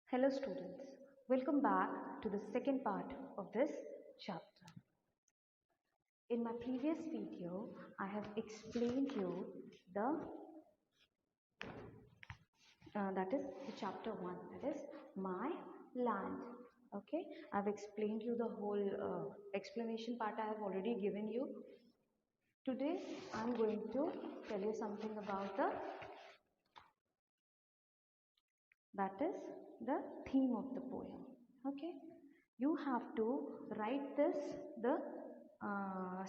Hello students, welcome back to the second part of this chapter. In my previous video, I have explained you the that is the chapter 1, that is my land. Okay, I've explained you the whole explanation part I have already given you. Today I'm going to tell you something about the that is the theme of the poem. Okay, you have to write the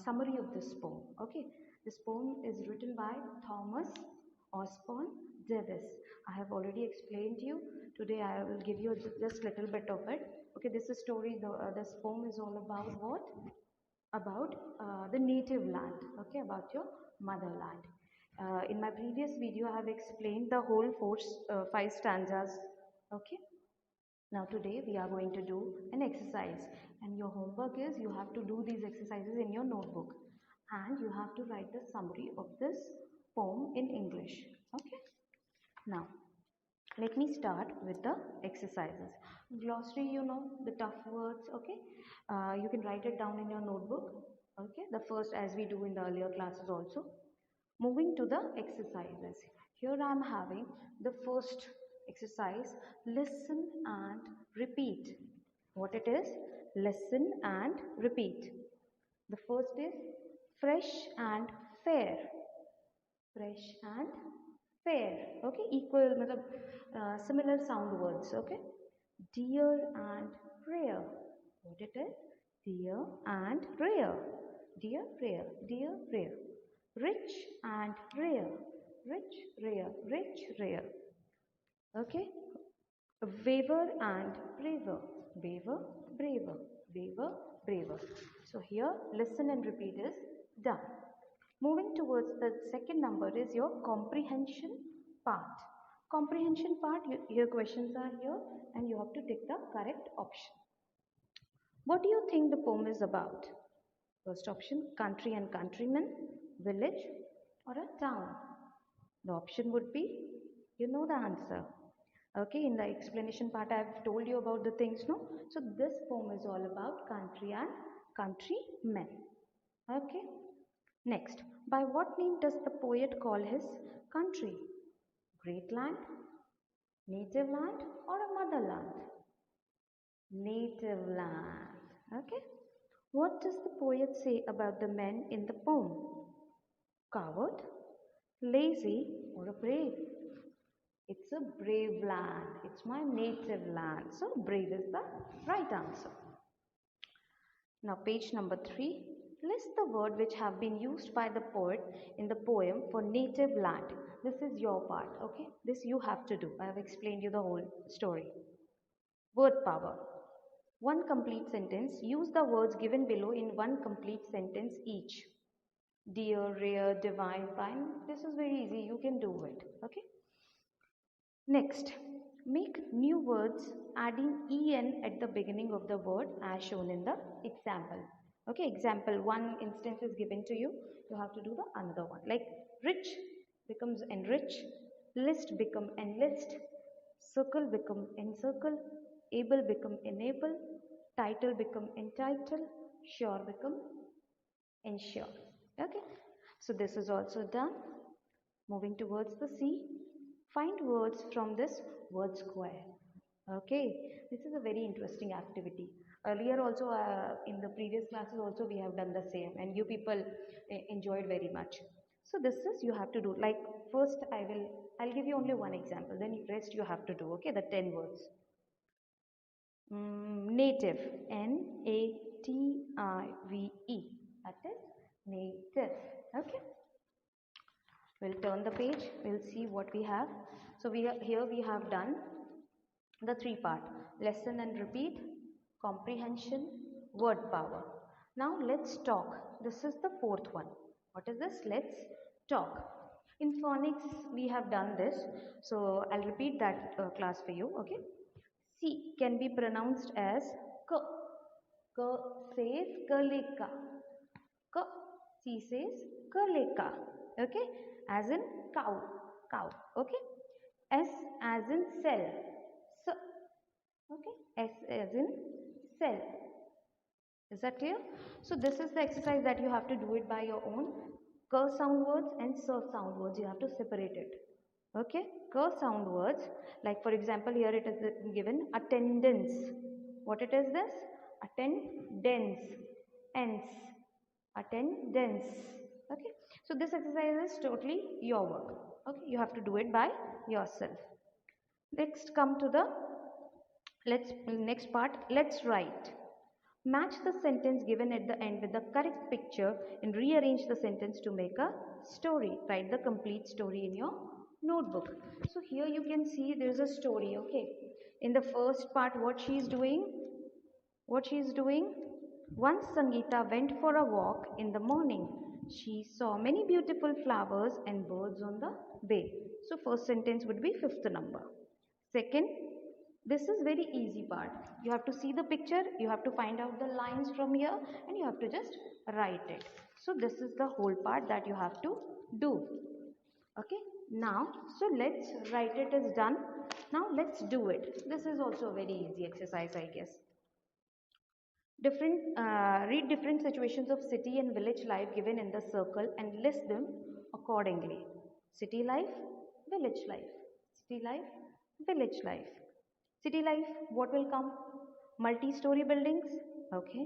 summary of this poem. Okay, this poem is written by Thomas Osborne Davis. I have already explained you. Today I will give you just little bit of it. Okay, this is story. This poem is all about what? About the native land. Okay, about your motherland. In my previous video, I have explained the whole five stanzas. Okay. Now today we are going to do an exercise, and your homework is you have to do these exercises in your notebook, and you have to write the summary of this poem in English. Okay. Now let me start with the exercises. Glossary, you know the tough words. Okay, you can write it down in your notebook. Okay, the first, as we do in the earlier classes also. Moving to the exercises, here I am having the first exercise, listen and repeat. What it is? Listen and repeat. The first is fresh and fair. Fresh and fair. Okay, equal, similar sound words. Okay, dear and rare. What it is? Dear and rare. Dear, rare, dear, rare. Rich and rare. Rich, rare, rich, rare. Okay, waver and braver. Waver, braver. Waver, braver. So here listen and repeat is done. Moving towards the second number is your comprehension part. Comprehension part, your questions are here and you have to take the correct option. What do you think the poem is about? First option, country and countrymen, village or a town. The option would be, you know the answer. Okay, in the explanation part I have told you about the things, no? So this poem is all about country and countrymen. Okay. Next, by what name does the poet call his country? Great land, native land or a motherland? Native land. Okay. What does the poet say about the men in the poem? Coward, lazy or a brave? It's a brave land. It's my native land. So brave is the right answer. Now page number 3. List the word which have been used by the poet in the poem for native land. This is your part. Okay. This you have to do. I have explained you the whole story. Word power. One complete sentence. Use the words given below in one complete sentence each. Dear, rare, divine, fine. This is very easy. You can do it. Okay. Next, make new words adding en at the beginning of the word as shown in the example. Okay, example one instance is given to you. You have to do the another one. Like rich becomes enrich, list become enlist, circle become encircle, able become enable, title become entitle, sure become ensure. Okay, so this is also done. Moving towards the C, find words from this word square. Okay, this is a very interesting activity. Earlier also in the previous classes also we have done the same and you people enjoyed very much. So this is you have to do like first I'll give you only one example, then rest you have to do. Okay, the 10 words. Native, N-A-T-I-V-E, that is native. Okay, we'll turn the page, we'll see what we have. So here we have done the 3 part, lesson and repeat, comprehension, word power. Now let's talk. This is the 4th one. What is this? Let's talk. In phonics we have done this, so I'll repeat that class for you. Okay, C can be pronounced as K. K says kaleka. K, C says kaleka. Okay, as in cow, cow. Okay, S as in cell. S, Okay, S as in cell. Is that clear? So this is the exercise that you have to do it by your own. Cur sound words and ser sound words, you have to separate it. Okay, cur sound words, like for example here it is given attendance. What it is this? Attendance. Ends. Attendance. Okay, so this exercise is totally your work. Okay, you have to do it by yourself. Next come to the next part, let's write. Match the sentence given at the end with the correct picture and rearrange the sentence to make a story. Write the complete story in your notebook. So here you can see there is a story, okay. In the first part, what she is doing? What she is doing? Once Sangeeta went for a walk in the morning. She saw many beautiful flowers and birds on the way. So first sentence would be fifth number. Second, this is very easy part. You have to see the picture, you have to find out the lines from here and you have to just write it. So this is the whole part that you have to do. Okay, now so let's write it is done. Now let's do it. This is also a very easy exercise, I guess. Read different situations of city and village life given in the circle and list them accordingly. City life, village life. City life, village life. City life, what will come? Multi-story buildings, okay.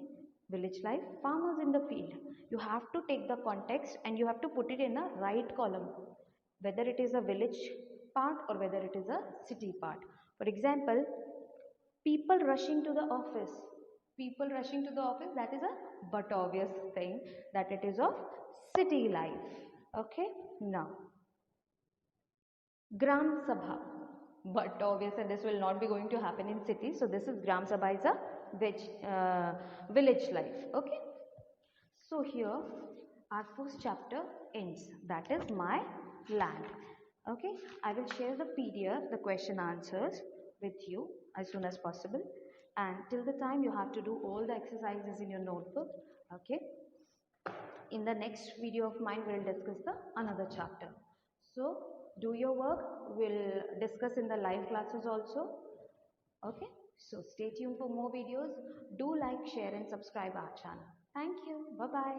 Village life, farmers in the field. You have to take the context and you have to put it in a right column, whether it is a village part or whether it is a city part. For example, people rushing to the office. People rushing to the office, that is a but obvious thing that it is of city life. Okay, now Gram Sabha. But obviously this will not be going to happen in cities. So this is Gram Sabha is a village life. Okay. So here our first chapter ends. That is my land. Okay. I will share the PDF, the question answers with you as soon as possible. And till the time you have to do all the exercises in your notebook. Okay. In the next video of mine, we'll discuss the another chapter. So do your work. We'll discuss in the live classes also. Okay. So stay tuned for more videos. Do like, share and subscribe our channel. Thank you. Bye-bye.